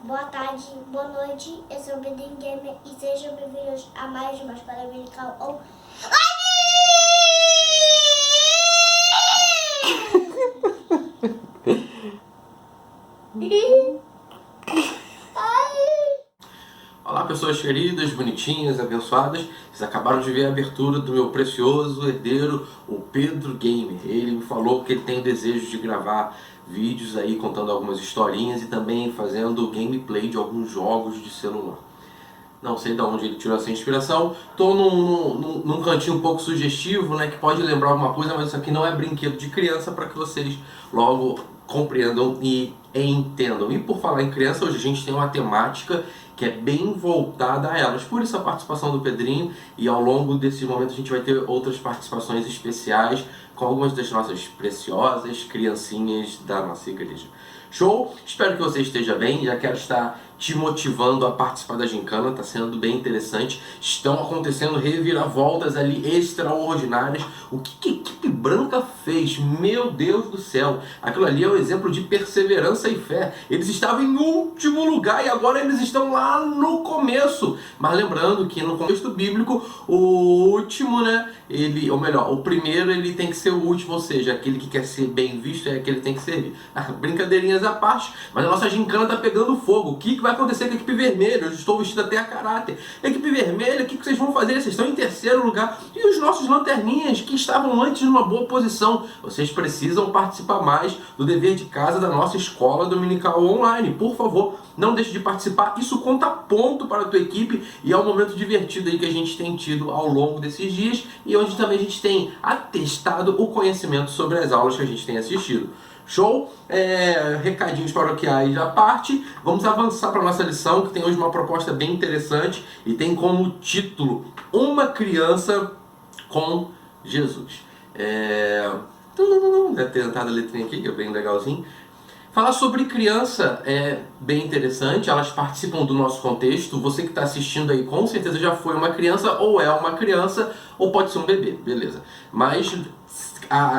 boa tarde, boa noite, eu sou o Bedin Gamer e sejam bem-vindos a mais uma escola dominical ou... Olá pessoas queridas, bonitinhas, abençoadas. Vocês acabaram de ver a abertura do meu precioso herdeiro, o Pedro Gamer. Ele me falou que ele tem o desejo de gravar vídeos aí contando algumas historinhas e também fazendo gameplay de alguns jogos de celular. Não sei de onde ele tirou essa inspiração. Estou num cantinho um pouco sugestivo, né, que pode lembrar alguma coisa, mas isso aqui não é brinquedo de criança, para que vocês logo compreendam e entendam. E por falar em criança, hoje a gente tem uma temática que é bem voltada a elas. Por isso a participação do Pedrinho, e ao longo desse momento a gente vai ter outras participações especiais com algumas das nossas preciosas criancinhas da nossa igreja. Show? Espero que você esteja bem. Já quero estar te motivando a participar da gincana, está sendo bem interessante. Estão acontecendo reviravoltas ali extraordinárias. O que a equipe branca fez? Meu Deus do céu! Aquilo ali é um exemplo de perseverança e fé. Eles estavam em último lugar e agora eles estão lá no começo. Mas lembrando que no contexto bíblico, o último, né? O primeiro ele tem que ser o último, ou seja, aquele que quer ser bem visto é aquele que tem que servir. Brincadeirinhas à parte, mas a nossa gincana está pegando fogo. O que vai acontecer com a equipe vermelha? Eu estou vestido até a caráter. Equipe vermelha, o que vocês vão fazer? Vocês estão em terceiro lugar. E os nossos lanterninhas, que estavam antes numa boa posição? Vocês precisam participar mais do dever de casa da nossa escola dominical online. Por favor, não deixe de participar. Isso conta ponto para a tua equipe e é um momento divertido aí que a gente tem tido ao longo desses dias e onde também a gente tem atestado o conhecimento sobre as aulas que a gente tem assistido. Show? Recadinhos paroquiais à parte. Vamos avançar para a nossa lição, que tem hoje uma proposta bem interessante e tem como título Uma Criança com Jesus. Deve ter entrado a letrinha aqui, que é bem legalzinho. Falar sobre criança é bem interessante, elas participam do nosso contexto. Você que está assistindo aí com certeza já foi uma criança, ou é uma criança, ou pode ser um bebê, beleza. Mas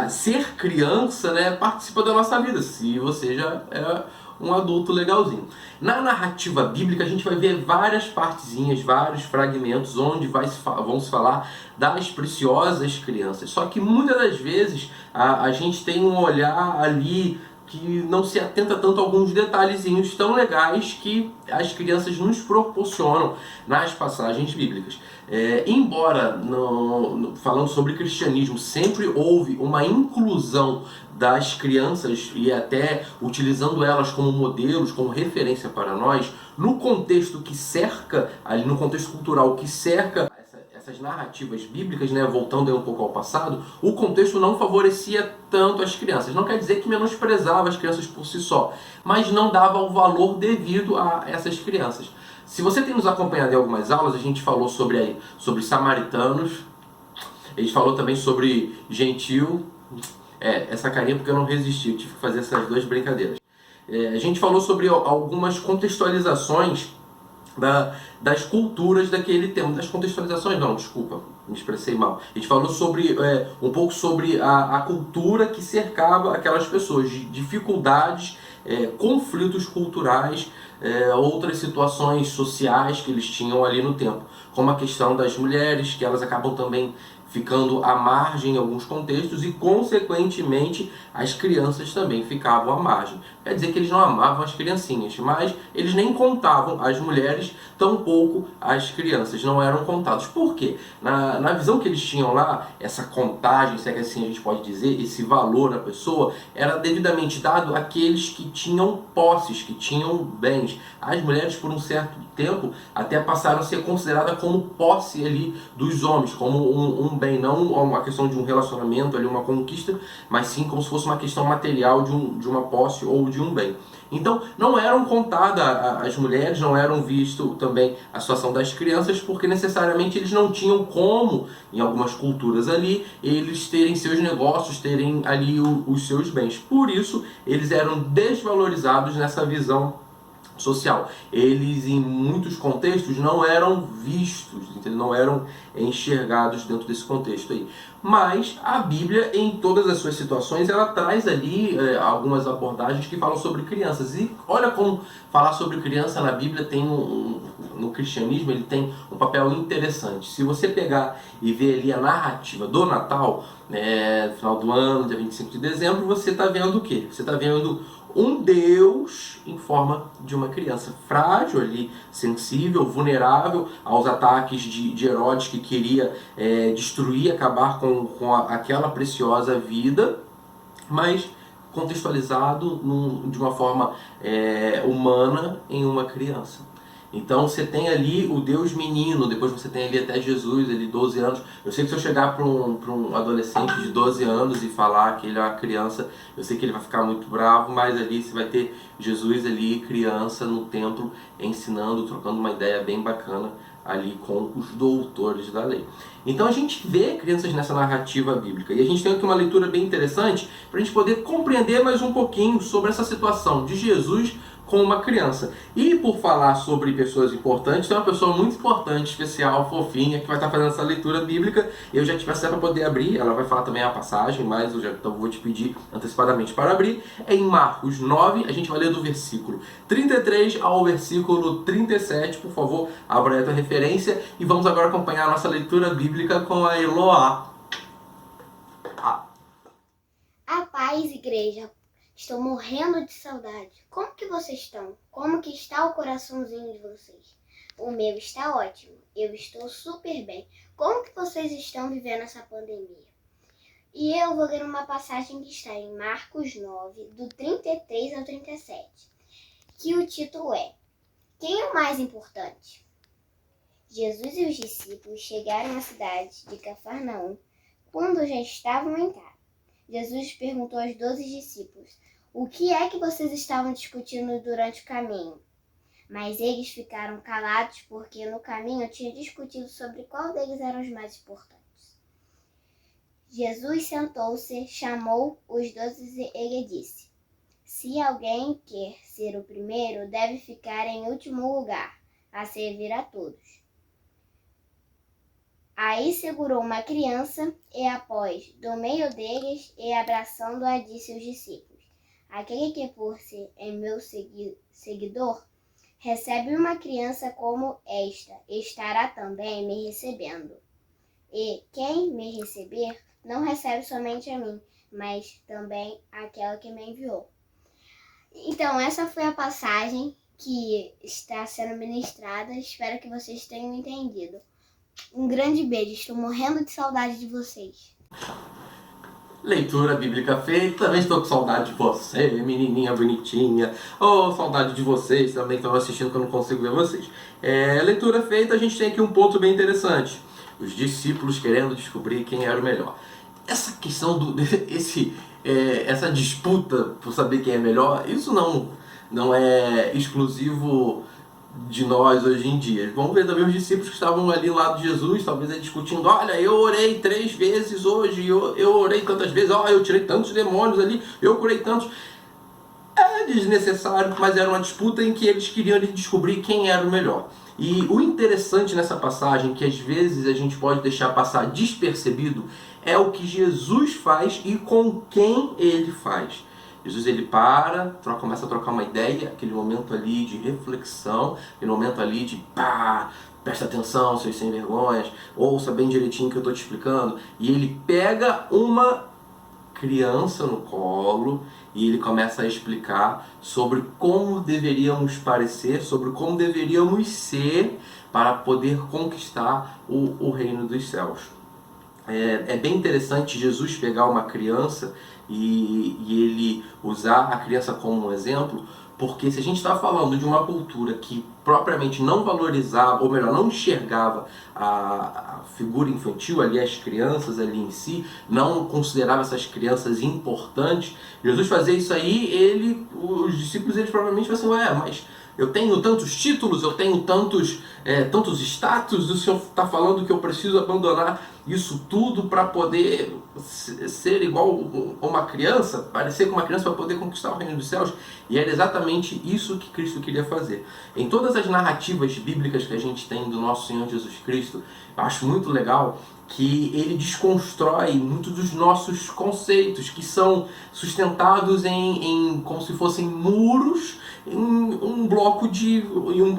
ser criança, né, participa da nossa vida, se você já é um adulto legalzinho. Na narrativa bíblica a gente vai ver várias partezinhas, vários fragmentos onde vamos falar das preciosas crianças. Só que muitas das vezes a gente tem um olhar ali que não se atenta tanto a alguns detalhezinhos tão legais que as crianças nos proporcionam nas passagens bíblicas. Embora, falando sobre cristianismo, sempre houve uma inclusão das crianças e até utilizando elas como modelos, como referência para nós, no contexto que cerca, ali no contexto cultural que cerca essas narrativas bíblicas, né, voltando aí um pouco ao passado, o contexto não favorecia tanto as crianças. Não quer dizer que menosprezava as crianças por si só, mas não dava o valor devido a essas crianças. Se você tem nos acompanhado em algumas aulas, a gente falou sobre samaritanos, a gente falou também sobre gentil, essa carinha porque eu não resisti, eu tive que fazer essas duas brincadeiras. A gente falou sobre algumas contextualizações das culturas daquele tempo. Das contextualizações não, desculpa, me expressei mal. A gente falou sobre um pouco sobre a cultura que cercava aquelas pessoas, de dificuldades, conflitos culturais, outras situações sociais que eles tinham ali no tempo, como a questão das mulheres, que elas acabam também ficando à margem em alguns contextos e, consequentemente, as crianças também ficavam à margem. Quer dizer que eles não amavam as criancinhas, mas eles nem contavam as mulheres, tampouco as crianças, não eram contados. Por quê? Na visão que eles tinham lá, essa contagem, se é que assim a gente pode dizer, esse valor à pessoa, era devidamente dado àqueles que tinham posses, que tinham bens. As mulheres, por um certo tempo, até passaram a ser consideradas como posse ali dos homens, como um bem, não uma questão de um relacionamento, ali, uma conquista, mas sim como se fosse uma questão material de uma posse ou de um bem. Então, não eram contadas as mulheres, não eram visto também a situação das crianças, porque necessariamente eles não tinham como, em algumas culturas ali, eles terem seus negócios, terem ali os seus bens. Por isso, eles eram desvalorizados nessa visão social. Eles, em muitos contextos, não eram vistos, entendeu? Não eram enxergados dentro desse contexto aí. Mas a Bíblia, em todas as suas situações, ela traz ali algumas abordagens que falam sobre crianças. E olha como falar sobre criança na Bíblia tem no cristianismo, ele tem um papel interessante. Se você pegar e ver ali a narrativa do Natal, no final do ano, dia 25 de dezembro, você está vendo o quê? Você está vendo um Deus em forma de uma criança frágil ali, sensível, vulnerável aos ataques de Herodes, que queria destruir, acabar com aquela preciosa vida, mas contextualizado de uma forma humana em uma criança. Então você tem ali o Deus menino, depois você tem ali até Jesus, ali 12 anos. Eu sei que se eu chegar para um adolescente de 12 anos e falar que ele é uma criança, eu sei que ele vai ficar muito bravo, mas ali você vai ter Jesus ali, criança, no templo, ensinando, trocando uma ideia bem bacana ali com os doutores da lei. Então a gente vê crianças nessa narrativa bíblica. E a gente tem aqui uma leitura bem interessante para a gente poder compreender mais um pouquinho sobre essa situação de Jesus com uma criança. E por falar sobre pessoas importantes, tem uma pessoa muito importante, especial, fofinha, que vai estar fazendo essa leitura bíblica. Eu já tive acesso para poder abrir, ela vai falar também a passagem, mas então vou te pedir antecipadamente para abrir. É em Marcos 9, a gente vai ler do versículo 33 ao versículo 37, por favor, abra aí a tua referência e vamos agora acompanhar a nossa leitura bíblica com a Eloá. A paz, igreja. Estou morrendo de saudade. Como que vocês estão? Como que está o coraçãozinho de vocês? O meu está ótimo. Eu estou super bem. Como que vocês estão vivendo essa pandemia? E eu vou ler uma passagem que está em Marcos 9, do 33 ao 37, que o título é: Quem é o mais importante? Jesus e os discípulos chegaram à cidade de Cafarnaum quando já estavam em casa. Jesus perguntou aos 12 discípulos: o que é que vocês estavam discutindo durante o caminho? Mas eles ficaram calados porque no caminho tinham discutido sobre qual deles eram os mais importantes. Jesus sentou-se, chamou os 12 e ele disse: se alguém quer ser o primeiro, deve ficar em último lugar, a servir a todos. Aí segurou uma criança e a pôs do meio deles e, abraçando-a, disse aos discípulos: aquele que por ser meu seguidor recebe uma criança como esta, estará também me recebendo. E quem me receber não recebe somente a mim, mas também aquela que me enviou. Então, essa foi a passagem que está sendo ministrada. Espero que vocês tenham entendido. Um grande beijo, estou morrendo de saudade de vocês. Leitura bíblica feita, também estou com saudade de você, menininha bonitinha. Saudade de vocês também que estão assistindo que eu não consigo ver vocês. Leitura feita, a gente tem aqui um ponto bem interessante. Os discípulos querendo descobrir quem era o melhor. Essa questão essa disputa por saber quem é melhor, isso não é exclusivo de nós hoje em dia. Vamos ver também os discípulos que estavam ali ao lado de Jesus, talvez aí discutindo: olha, eu orei 3 vezes hoje, eu orei tantas vezes, eu tirei tantos demônios ali, eu curei tantos. É desnecessário, mas era uma disputa em que eles queriam ali descobrir quem era o melhor. E o interessante nessa passagem, que às vezes a gente pode deixar passar despercebido, é o que Jesus faz e com quem ele faz. Jesus ele começa a trocar uma ideia, aquele momento ali de reflexão, aquele momento ali de presta atenção, seus sem vergonhas, ouça bem direitinho o que eu estou te explicando. E ele pega uma criança no colo e ele começa a explicar sobre como deveríamos parecer, sobre como deveríamos ser para poder conquistar o reino dos céus. É bem interessante Jesus pegar uma criança e ele usar a criança como um exemplo, porque se a gente está falando de uma cultura que propriamente não valorizava, ou melhor, não enxergava a figura infantil ali, as crianças ali em si, não considerava essas crianças importantes, Jesus fazia isso aí, os discípulos eles provavelmente falam assim: mas eu tenho tantos títulos, eu tenho tantos status, o Senhor está falando que eu preciso abandonar isso tudo para poder ser igual uma criança, parecer com uma criança para poder conquistar o reino dos céus. E era exatamente isso que Cristo queria fazer. Em todas as narrativas bíblicas que a gente tem do nosso Senhor Jesus Cristo, eu acho muito legal que ele desconstrói muitos dos nossos conceitos, que são sustentados em como se fossem muros, em um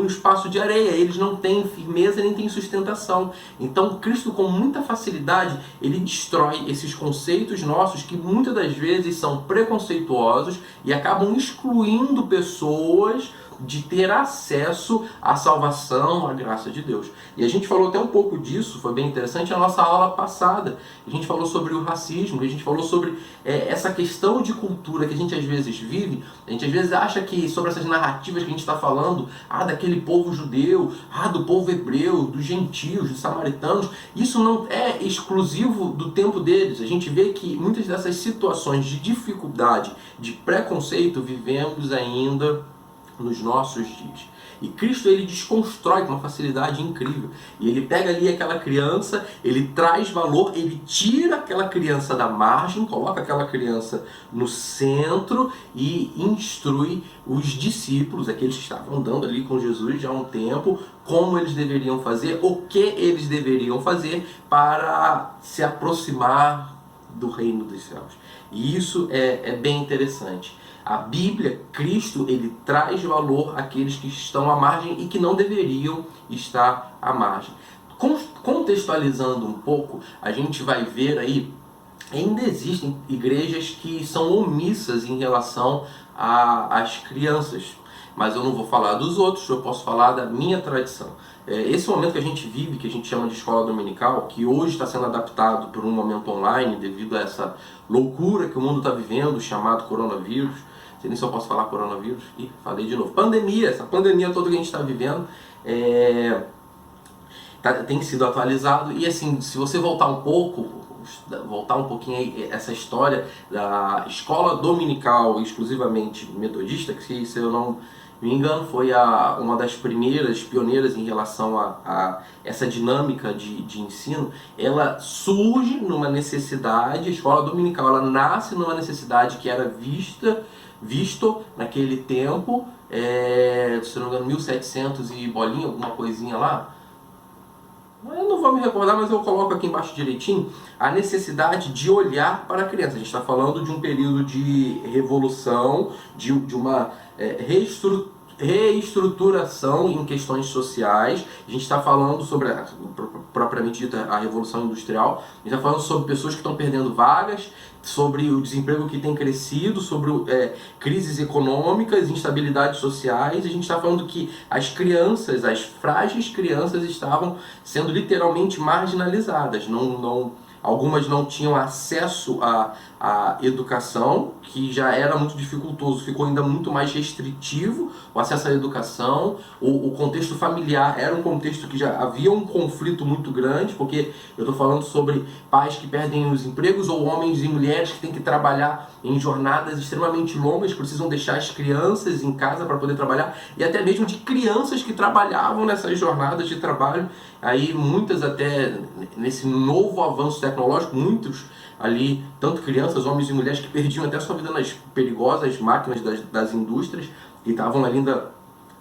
espaço de areia. Eles não têm firmeza nem têm sustentação. Então Cristo, com muita facilidade, ele destrói esses conceitos nossos que muitas das vezes são preconceituosos e acabam excluindo pessoas de ter acesso à salvação, à graça de Deus. E a gente falou até um pouco disso, foi bem interessante, na nossa aula passada. A gente falou sobre o racismo, a gente falou sobre essa questão de cultura que a gente às vezes vive. A gente às vezes acha que sobre essas narrativas que a gente está falando, daquele povo judeu, do povo hebreu, dos gentios, dos samaritanos, isso não é exclusivo do tempo deles. A gente vê que muitas dessas situações de dificuldade, de preconceito, vivemos ainda nos nossos dias. E Cristo, ele desconstrói com uma facilidade incrível. E ele pega ali aquela criança, ele traz valor, ele tira aquela criança da margem, coloca aquela criança no centro e instrui os discípulos, aqueles que estavam andando ali com Jesus já há um tempo, como eles deveriam fazer, o que eles deveriam fazer para se aproximar do reino dos céus. E isso é bem interessante. A Bíblia, Cristo, ele traz valor àqueles que estão à margem e que não deveriam estar à margem. Contextualizando um pouco, a gente vai ver aí, ainda existem igrejas que são omissas em relação às crianças. Mas eu não vou falar dos outros, eu posso falar da minha tradição. Esse momento que a gente vive, que a gente chama de escola dominical, que hoje está sendo adaptado por um momento online devido a essa loucura que o mundo está vivendo, chamado coronavírus. Não sei nem se eu posso falar coronavírus. Ih, falei de novo. Pandemia, essa pandemia toda que a gente está vivendo tem sido atualizado. E assim, se você voltar um pouquinho aí, essa história da escola dominical exclusivamente metodista, que se eu não me engano foi uma das primeiras pioneiras em relação a essa dinâmica de ensino, ela surge numa necessidade, a escola dominical ela nasce numa necessidade que era visto naquele tempo, se não me engano 1700 e bolinha, alguma coisinha lá. Eu não vou me recordar, mas eu coloco aqui embaixo direitinho a necessidade de olhar para a criança. A gente está falando de um período de revolução, de uma reestruturação em questões sociais. A gente está falando sobre, propriamente dita, a Revolução Industrial. A gente está falando sobre pessoas que estão perdendo vagas, sobre o desemprego que tem crescido, sobre crises econômicas, instabilidades sociais. A gente está falando que as crianças, as frágeis crianças, estavam sendo literalmente marginalizadas. Algumas não tinham acesso à educação, que já era muito dificultoso, ficou ainda muito mais restritivo o acesso à educação. O contexto familiar era um contexto que já havia um conflito muito grande, porque eu estou falando sobre pais que perdem os empregos ou homens e mulheres que têm que trabalhar em jornadas extremamente longas, precisam deixar as crianças em casa para poder trabalhar, e até mesmo de crianças que trabalhavam nessas jornadas de trabalho. Aí muitas, até nesse novo avanço tecnológico, muitos ali, tanto crianças, homens e mulheres, que perdiam até sua vida nas perigosas máquinas das indústrias, que estavam ainda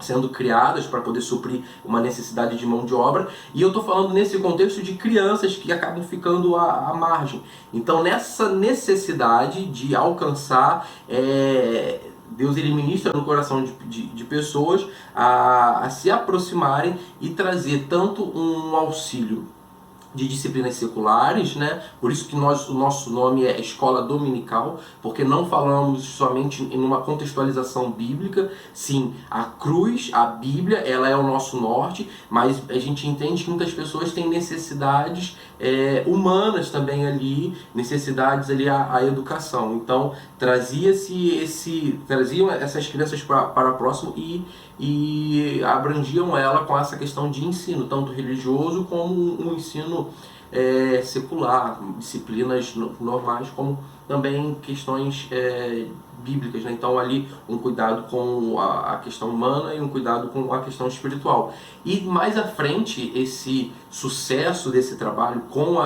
sendo criadas para poder suprir uma necessidade de mão de obra. E eu estou falando nesse contexto de crianças que acabam ficando à margem. Então, nessa necessidade de alcançar, Deus, ele ministra no coração de pessoas a se aproximarem e trazer tanto um auxílio de disciplinas seculares, né? Por isso que o nosso nome é Escola Dominical, porque não falamos somente em uma contextualização bíblica. Sim, a cruz, a Bíblia, ela é o nosso norte, mas a gente entende que muitas pessoas têm necessidades humanas também ali, necessidades ali à educação. Então, traziam essas crianças para próximo e abrangiam ela com essa questão de ensino, tanto religioso como um ensino secular, disciplinas normais, como também questões bíblicas, né? Então ali um cuidado com a questão humana e um cuidado com a questão espiritual. E mais à frente, esse sucesso desse trabalho com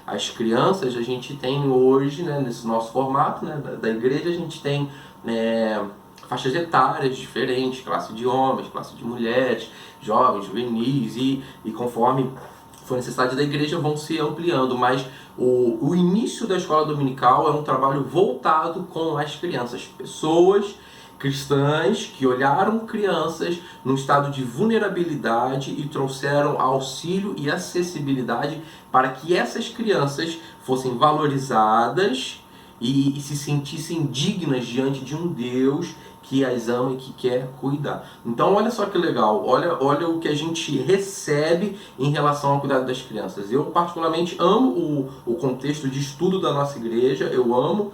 as crianças, a gente tem hoje, né, nesse nosso formato, né, da igreja, a gente tem faixas etárias diferentes, classe de homens, classe de mulheres, jovens, juvenis, e conforme for necessidade da igreja vão se ampliando, mas o início da escola dominical é um trabalho voltado com as crianças, pessoas cristãs que olharam crianças num estado de vulnerabilidade e trouxeram auxílio e acessibilidade para que essas crianças fossem valorizadas e se sentissem dignas diante de um Deus que as ama e que quer cuidar. Então olha só que legal, olha o que a gente recebe em relação ao cuidado das crianças. Eu particularmente amo o contexto de estudo da nossa igreja, eu amo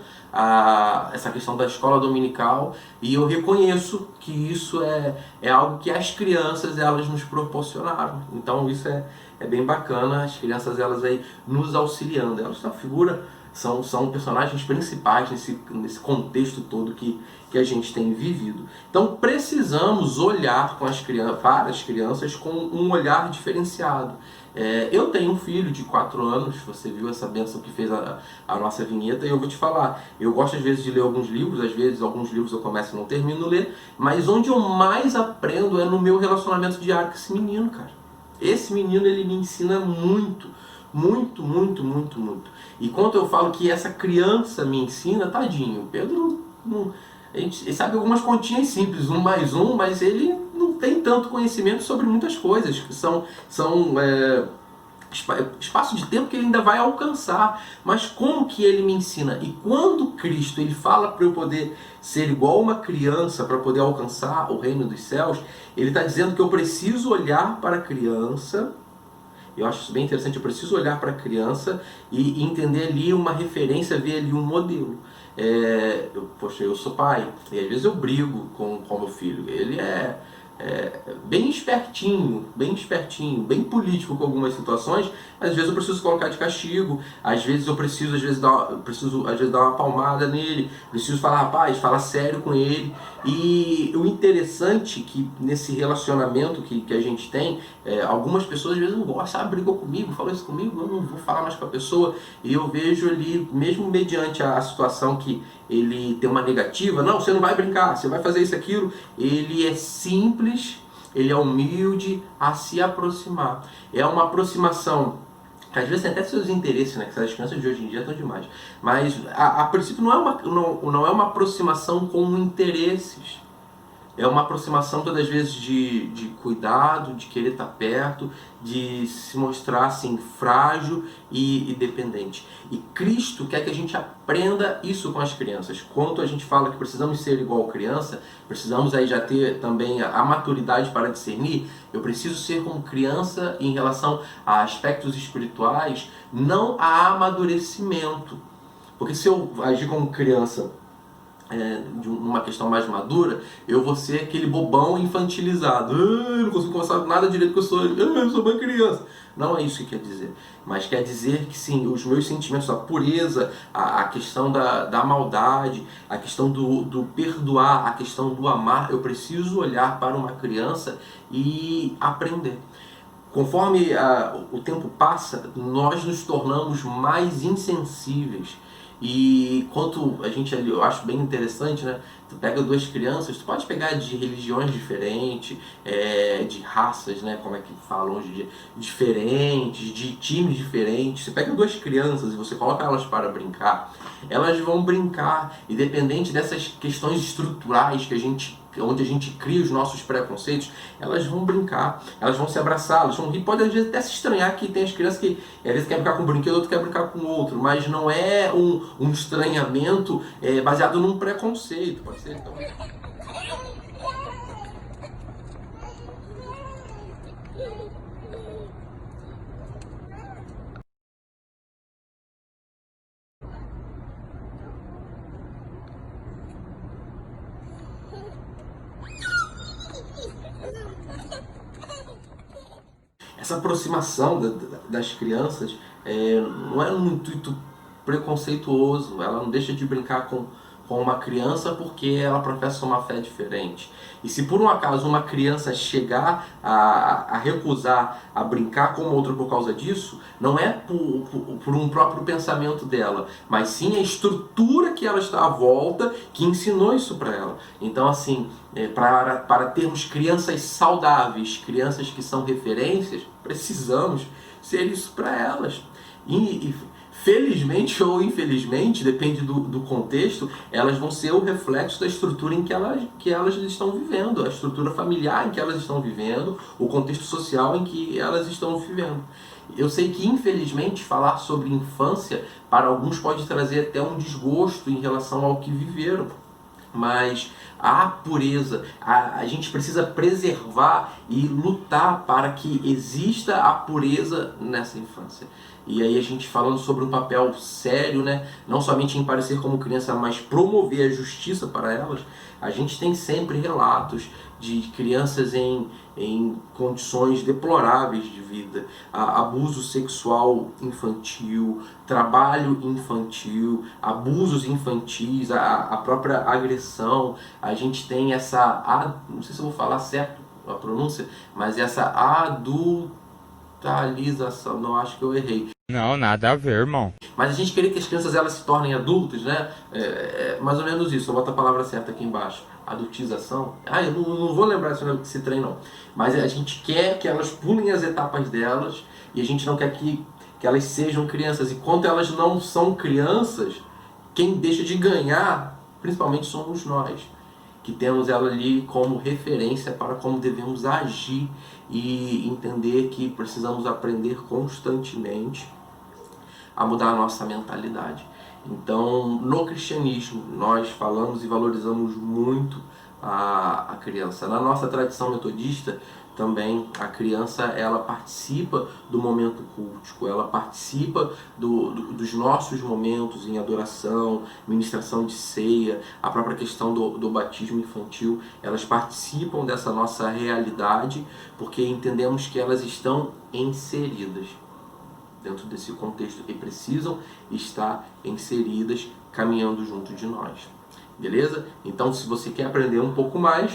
essa questão da escola dominical e eu reconheço que isso é algo que as crianças elas nos proporcionaram. Então isso é bem bacana, as crianças elas aí nos auxiliando, elas são figura, são personagens principais nesse contexto todo que a gente tem vivido. Então precisamos olhar para as crianças com um olhar diferenciado. Eu tenho um filho de 4 anos, você viu essa bênção que fez a nossa vinheta, e eu vou te falar, eu gosto às vezes de ler alguns livros, às vezes alguns livros eu começo e não termino de ler, mas onde eu mais aprendo é no meu relacionamento diário com esse menino, cara. Esse menino, ele me ensina muito, muito, muito, muito, muito. E quando eu falo que essa criança me ensina, tadinho, Pedro não... A gente sabe algumas continhas simples, 1 mais 1, mas ele não tem tanto conhecimento sobre muitas coisas, que são espaço de tempo que ele ainda vai alcançar. Mas como que ele me ensina? E quando Cristo ele fala para eu poder ser igual uma criança, para poder alcançar o reino dos céus, ele está dizendo que eu preciso olhar para a criança. Eu acho isso bem interessante, eu preciso olhar para a criança e entender ali uma referência, ver ali um modelo. Eu sou pai, e às vezes eu brigo com o meu filho. Ele é bem espertinho, bem político com algumas situações. Às vezes eu preciso colocar de castigo, às vezes eu preciso dar uma palmada nele, preciso falar, rapaz, fala sério com ele. E o interessante é que nesse relacionamento que a gente tem, algumas pessoas às vezes não gostam, brigou comigo, falou isso comigo, eu não vou falar mais com a pessoa. E eu vejo ali, mesmo mediante a situação que ele tem uma negativa, não, você não vai brincar, você vai fazer isso, aquilo, ele é simples, ele é humilde a se aproximar. É uma aproximação que às vezes tem até seus interesses, né? Que as crianças de hoje em dia estão demais. Mas a princípio não é uma aproximação com interesses. É uma aproximação todas as vezes de cuidado, de querer estar perto, de se mostrar assim frágil e dependente. E Cristo quer que a gente aprenda isso com as crianças. Quando a gente fala que precisamos ser igual a criança, precisamos aí já ter também a maturidade para discernir. Eu preciso ser como criança em relação a aspectos espirituais, não a amadurecimento. Porque se eu agir como criança de uma questão mais madura, eu vou ser aquele bobão infantilizado. Eu não consigo conversar nada direito, porque eu sou uma criança. Não é isso que quer dizer. Mas quer dizer que sim, os meus sentimentos, a pureza, a questão da maldade, a questão do perdoar, a questão do amar, eu preciso olhar para uma criança e aprender. Conforme o tempo passa, nós nos tornamos mais insensíveis. E quanto a gente, eu acho bem interessante, né? Tu pega 2 crianças, tu pode pegar de religiões diferentes, de raças, né? Como é que falam hoje em dia? Diferentes, de times diferentes. Você pega 2 crianças e você coloca elas para brincar, elas vão brincar, independente dessas questões estruturais onde a gente cria os nossos preconceitos, elas vão brincar, elas vão se abraçar, elas vão rir. Pode às vezes até se estranhar que tem as crianças que às vezes querem brincar com um brinquedo, outro quer brincar com outro, mas não é um estranhamento baseado num preconceito. Pode ser então. Essa aproximação das crianças não é um intuito preconceituoso, ela não deixa de brincar com uma criança porque ela professa uma fé diferente. E se por um acaso uma criança chegar a recusar a brincar com outra por causa disso, não é por um próprio pensamento dela, mas sim a estrutura que ela está à volta que ensinou isso para ela. Então, assim, para termos crianças saudáveis, crianças que são referências, precisamos ser isso para elas. E felizmente ou infelizmente, depende do contexto, elas vão ser o reflexo da estrutura em que elas estão vivendo, a estrutura familiar em que elas estão vivendo, o contexto social em que elas estão vivendo. Eu sei que, infelizmente, falar sobre infância para alguns pode trazer até um desgosto em relação ao que viveram. Mas a pureza, a gente precisa preservar e lutar para que exista a pureza nessa infância. E aí a gente falando sobre um papel sério, né? Não somente em parecer como criança, mas promover a justiça para elas. A gente tem sempre relatos de crianças em condições deploráveis de vida, abuso sexual infantil, trabalho infantil, abusos infantis, a própria agressão. A gente tem não sei se eu vou falar certo a pronúncia, mas essa adultalização, não, acho que eu errei. Não, nada a ver, irmão. Mas a gente querer que as crianças elas se tornem adultas, né? É mais ou menos isso. Eu boto a palavra certa aqui embaixo. Adultização. Eu não vou lembrar esse trem não. Mas a gente quer que elas pulem as etapas delas e a gente não quer que elas sejam crianças. E quando elas não são crianças, quem deixa de ganhar, principalmente somos nós, que temos ela ali como referência para como devemos agir e entender que precisamos aprender constantemente a mudar a nossa mentalidade. Então, no cristianismo, nós falamos e valorizamos muito a criança. Na nossa tradição metodista, também a criança ela participa do momento cultico, ela participa dos nossos momentos em adoração, ministração de ceia, a própria questão do batismo infantil. Elas participam dessa nossa realidade porque entendemos que elas estão inseridas dentro desse contexto e precisam estar inseridas caminhando junto de nós. Beleza? Então, se você quer aprender um pouco mais,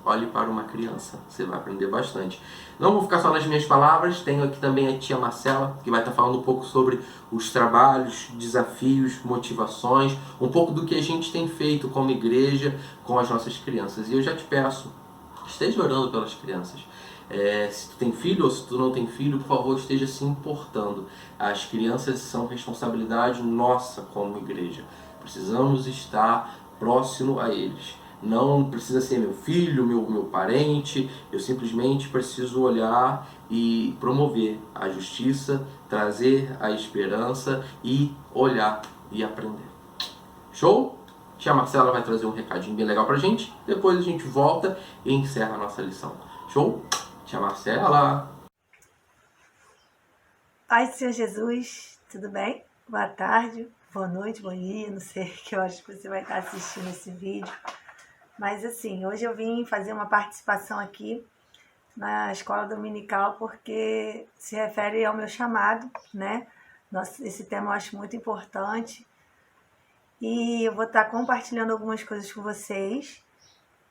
olhe para uma criança, você vai aprender bastante. Não vou ficar só nas minhas palavras, tenho aqui também a tia Marcela, que vai estar falando um pouco sobre os trabalhos, desafios, motivações, um pouco do que a gente tem feito como igreja com as nossas crianças. E eu já te peço, esteja orando pelas crianças. Se tu tem filho ou se tu não tem filho, por favor, esteja se importando. As crianças são responsabilidade nossa como igreja. Precisamos estar próximo a eles. Não precisa ser meu filho, meu parente. Eu simplesmente preciso olhar e promover a justiça, trazer a esperança e olhar e aprender. Show? Tia Marcela vai trazer um recadinho bem legal pra gente. Depois a gente volta e encerra a nossa lição. Show? Tia Marcela! Paz do Senhor Jesus, tudo bem? Boa tarde, boa noite, bom dia, não sei que horas que você vai estar assistindo esse vídeo. Mas assim, hoje eu vim fazer uma participação aqui na escola dominical porque se refere ao meu chamado, né? Esse tema eu acho muito importante. E eu vou estar compartilhando algumas coisas com vocês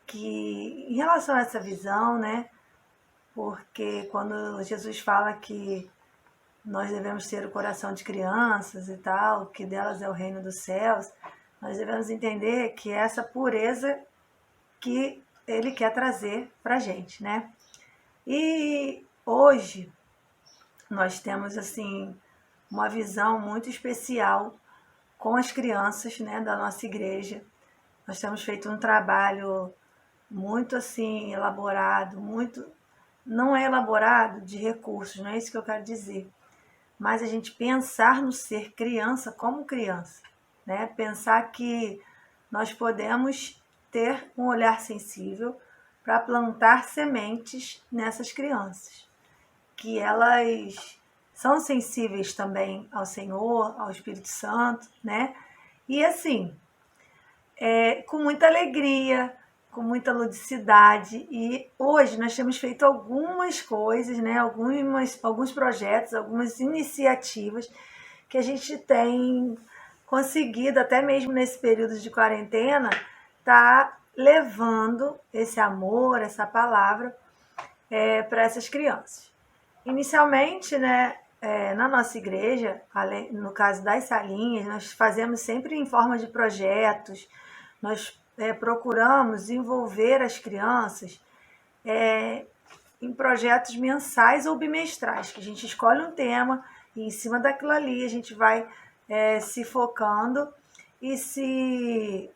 que, em relação a essa visão, né? Porque quando Jesus fala que nós devemos ter o coração de crianças e tal, que delas é o reino dos céus, nós devemos entender que é essa pureza que ele quer trazer para a gente, né? E hoje nós temos, assim, uma visão muito especial com as crianças, né, da nossa igreja. Nós temos feito um trabalho muito, assim, elaborado, não é elaborado de recursos, não é isso que eu quero dizer, mas a gente pensar no ser criança como criança, né? Pensar que nós podemos ter um olhar sensível para plantar sementes nessas crianças, que elas são sensíveis também ao Senhor, ao Espírito Santo, né? E assim, com muita alegria, com muita ludicidade. E hoje nós temos feito algumas coisas, né? Alguns projetos, algumas iniciativas que a gente tem conseguido, até mesmo nesse período de quarentena, tá levando esse amor, essa palavra para essas crianças. Inicialmente, né, na nossa igreja, no caso das salinhas, nós fazemos sempre em forma de projetos, nós procuramos envolver as crianças em projetos mensais ou bimestrais, que a gente escolhe um tema e em cima daquilo ali a gente vai se focando e se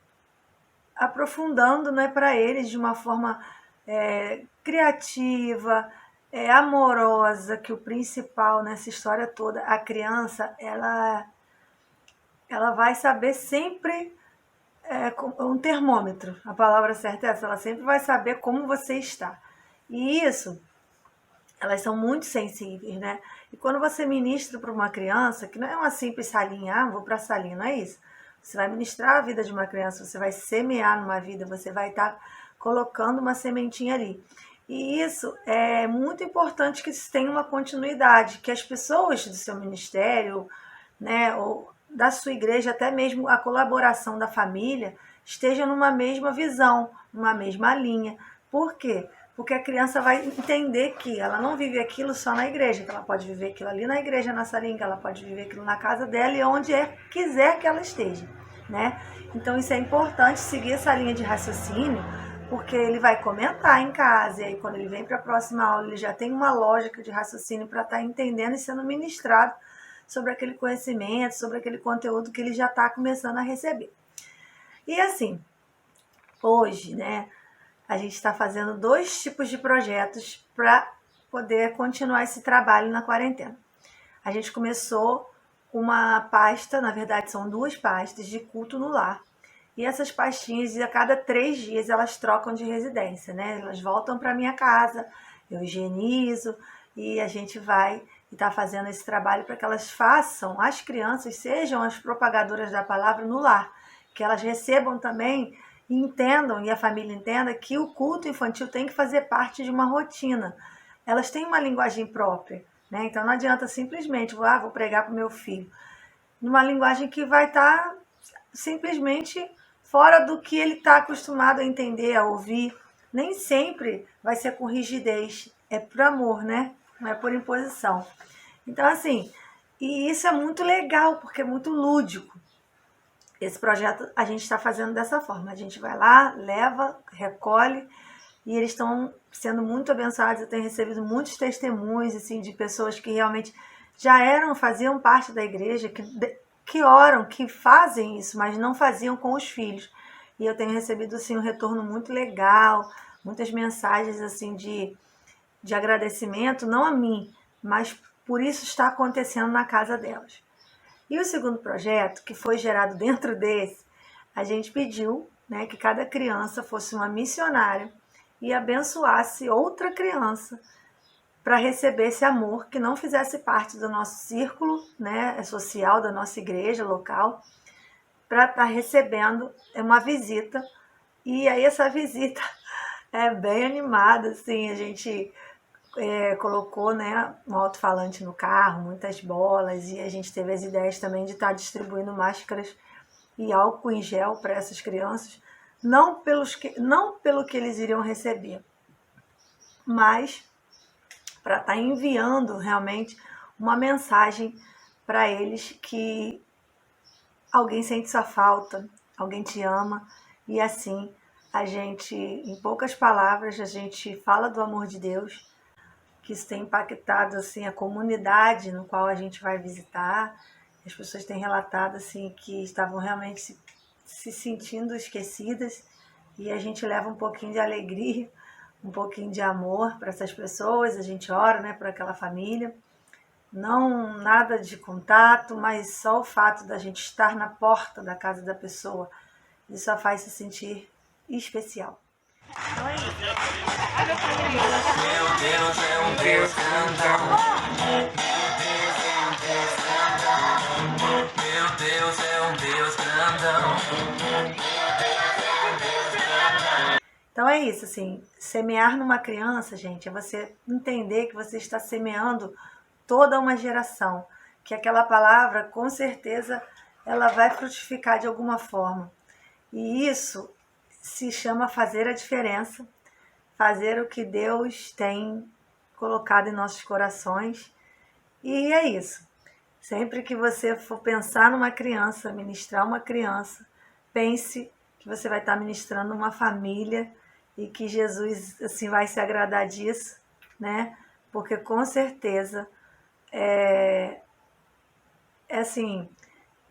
aprofundando, né, para eles de uma forma criativa, amorosa, que o principal nessa história toda, a criança, ela vai saber sempre, um termômetro, a palavra certa é essa, ela sempre vai saber como você está. E isso, elas são muito sensíveis, né? E quando você ministra para uma criança, que não é uma simples salinha, vou para a salinha, não é isso. Você vai ministrar a vida de uma criança, você vai semear numa vida, você vai estar colocando uma sementinha ali. E isso é muito importante que isso tenha uma continuidade, que as pessoas do seu ministério, né, ou da sua igreja, até mesmo a colaboração da família, estejam numa mesma visão, numa mesma linha. Por quê? Porque a criança vai entender que ela não vive aquilo só na igreja, que ela pode viver aquilo ali na igreja, na salinha, que ela pode viver aquilo na casa dela e onde quiser que ela esteja, né? Então isso é importante, seguir essa linha de raciocínio, porque ele vai comentar em casa, e aí quando ele vem para a próxima aula, ele já tem uma lógica de raciocínio para estar entendendo e sendo ministrado sobre aquele conhecimento, sobre aquele conteúdo que ele já está começando a receber. E assim, hoje, né, a gente está fazendo 2 tipos de projetos para poder continuar esse trabalho na quarentena. A gente começou uma pasta, na verdade são 2 pastas de culto no lar. E essas pastinhas, a cada 3 dias, elas trocam de residência, né? Elas voltam para minha casa, eu higienizo e a gente vai estar fazendo esse trabalho para que elas façam, as crianças sejam as propagadoras da palavra no lar, que elas recebam também e entendam, e a família entenda, que o culto infantil tem que fazer parte de uma rotina. Elas têm uma linguagem própria, né? Então não adianta simplesmente, vou pregar para o meu filho, numa linguagem que vai estar simplesmente fora do que ele está acostumado a entender, a ouvir. Nem sempre vai ser com rigidez, é por amor, né? Não é por imposição. Então, assim, e isso é muito legal, porque é muito lúdico. Esse projeto a gente está fazendo dessa forma. A gente vai lá, leva, recolhe, e eles estão sendo muito abençoados. Eu tenho recebido muitos testemunhos assim, de pessoas que realmente faziam parte da igreja, que oram, que fazem isso, mas não faziam com os filhos. E eu tenho recebido assim, um retorno muito legal, muitas mensagens assim, de agradecimento, não a mim, mas por isso está acontecendo na casa delas. E o segundo projeto, que foi gerado dentro desse, a gente pediu, né, que cada criança fosse uma missionária e abençoasse outra criança para receber esse amor, que não fizesse parte do nosso círculo, né, social, da nossa igreja local, para estar recebendo uma visita. E aí essa visita é bem animada, assim, a gente colocou, né, um alto-falante no carro, muitas bolas, e a gente teve as ideias também de estar distribuindo máscaras e álcool em gel para essas crianças, não pelo que eles iriam receber, mas para estar enviando realmente uma mensagem para eles que alguém sente sua falta, alguém te ama, e assim a gente, em poucas palavras, a gente fala do amor de Deus, que isso tem impactado assim, a comunidade no qual a gente vai visitar. As pessoas têm relatado assim, que estavam realmente se sentindo esquecidas, e a gente leva um pouquinho de alegria, um pouquinho de amor para essas pessoas. A gente ora, né, por aquela família. Não nada de contato, mas só o fato da gente estar na porta da casa da pessoa, isso a faz se sentir especial. Então é isso. Meu Deus é um Deus grandão. Meu Deus é um Deus grandão. Então é isso, assim, semear numa criança, gente, é você entender que você está semeando toda uma geração, que aquela palavra, com certeza, ela vai frutificar de alguma forma. E isso se chama fazer a diferença, fazer o que Deus tem colocado em nossos corações. E é isso. Sempre que você for pensar numa criança, ministrar uma criança, pense que você vai estar ministrando uma família e que Jesus assim vai se agradar disso, né? Porque com certeza assim,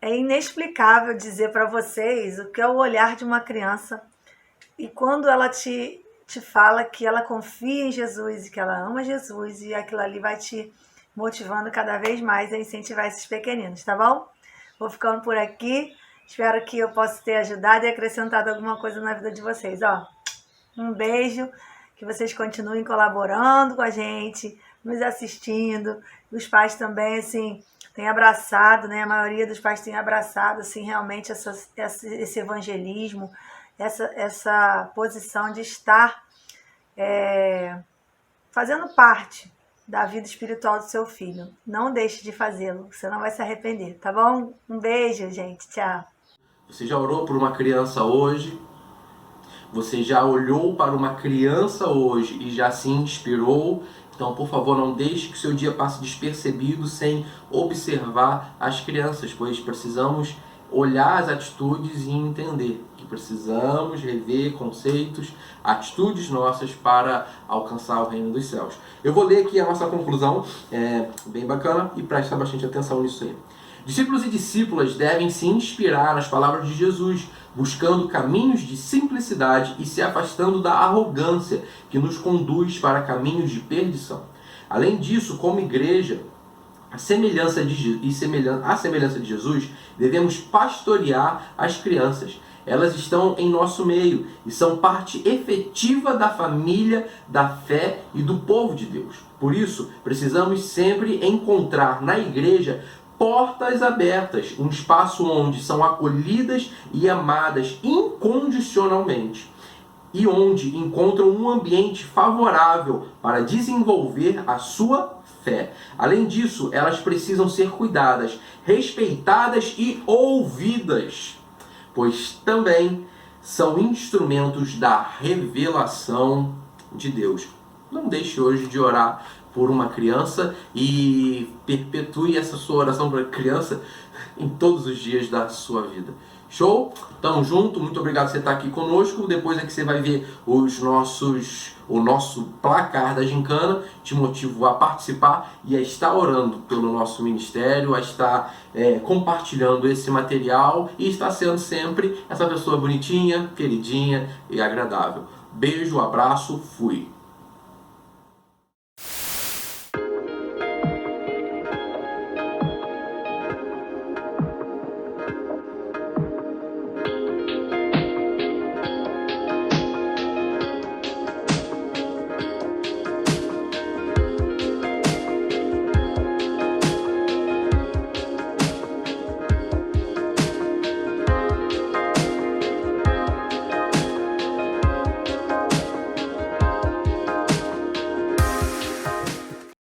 é inexplicável dizer para vocês o que é o olhar de uma criança e quando ela te fala que ela confia em Jesus e que ela ama Jesus e aquilo ali vai te motivando cada vez mais a incentivar esses pequeninos, tá bom? Vou ficando por aqui. Espero que eu possa ter ajudado e acrescentado alguma coisa na vida de vocês. Ó, um beijo, que vocês continuem colaborando com a gente, nos assistindo. Os pais também, assim, têm abraçado, né? A maioria dos pais tem abraçado, assim, realmente esse evangelismo, essa posição de estar fazendo parte da vida espiritual do seu filho. Não deixe de fazê-lo, você não vai se arrepender, tá bom? Um beijo, gente. Tchau. Você já orou por uma criança hoje? Você já olhou para uma criança hoje e já se inspirou? Então, por favor, não deixe que o seu dia passe despercebido sem observar as crianças, pois precisamos olhar as atitudes e entender que precisamos rever conceitos, atitudes nossas para alcançar o reino dos céus. Eu vou ler aqui a nossa conclusão, bem bacana, e presta bastante atenção nisso aí. Discípulos e discípulas devem se inspirar nas palavras de Jesus, buscando caminhos de simplicidade e se afastando da arrogância que nos conduz para caminhos de perdição. Além disso, como igreja, à semelhança de Jesus, devemos pastorear as crianças. Elas estão em nosso meio e são parte efetiva da família, da fé e do povo de Deus. Por isso, precisamos sempre encontrar na igreja portas abertas, um espaço onde são acolhidas e amadas incondicionalmente e onde encontram um ambiente favorável para desenvolver a sua fé. Além disso, elas precisam ser cuidadas, respeitadas e ouvidas, pois também são instrumentos da revelação de Deus. Não deixe hoje de orar por uma criança e perpetue essa sua oração para a criança em todos os dias da sua vida. Show? Tamo junto, muito obrigado por você estar aqui conosco. Depois é que você vai ver o nosso placar da gincana. Te motivo a participar e a estar orando pelo nosso ministério, a estar compartilhando esse material e estar sendo sempre essa pessoa bonitinha, queridinha e agradável. Beijo, abraço, fui!